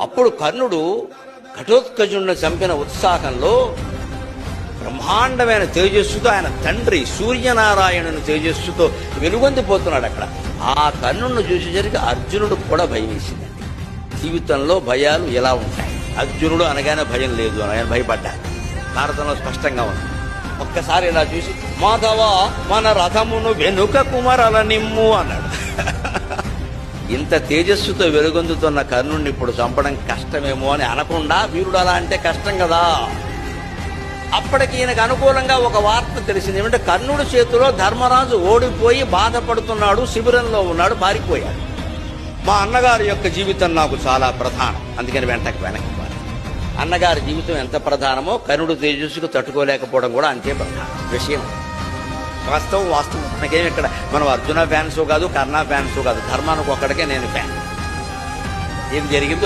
అప్పుడు కర్ణుడు ఘటోత్కచుడిని చంపిన ఉత్సాహంలో బ్రహ్మాండమైన తేజస్సుతో ఆయన తండ్రి సూర్యనారాయణుని తేజస్సుతో వెలుగొందిపోతున్నాడు అక్కడ. ఆ కర్ణుడిని చూసేసరికి అర్జునుడు కూడా భయం వేసిందండి. జీవితంలో భయాలు ఎలా ఉంటాయి? అర్జునుడు అనగానే భయం లేదు అని ఆయన భయపడ్డాడు. భారతంలో స్పష్టంగా ఉంది. ఒక్కసారి ఇలా చూసి మాధవ మన రథమును వెనుక కుమరల నిమ్ము అన్నాడు. ఇంత తేజస్సుతో వెలుగొందుతున్న కర్ణుడిని ఇప్పుడు చంపడం కష్టమేమో అని అనకుండా వీరుడు అలా అంటే కష్టం కదా. అప్పటికి ఈయనకు అనుకూలంగా ఒక వార్త తెలిసింది. ఏమంటే కర్ణుడి చేతిలో ధర్మరాజు ఓడిపోయి బాధపడుతున్నాడు, శిబిరంలో ఉన్నాడు, పారిపోయాడు. మా అన్నగారి యొక్క జీవితం నాకు చాలా ప్రధానం, అందుకని వెనక్కి అన్నగారి జీవితం ఎంత ప్రధానమో కర్ణుడు తేజస్సుకు తట్టుకోలేకపోవడం కూడా అంతే ప్రధానం విషయం. వాస్తవం. మనకేమి ఇక్కడ మనం అర్జున ఫ్యాన్స్ కాదు, కర్ణ ఫ్యాన్స్ కాదు, ధర్మానికి ఒక్కడికే నేను ఫ్యాన్. ఏం జరిగిందో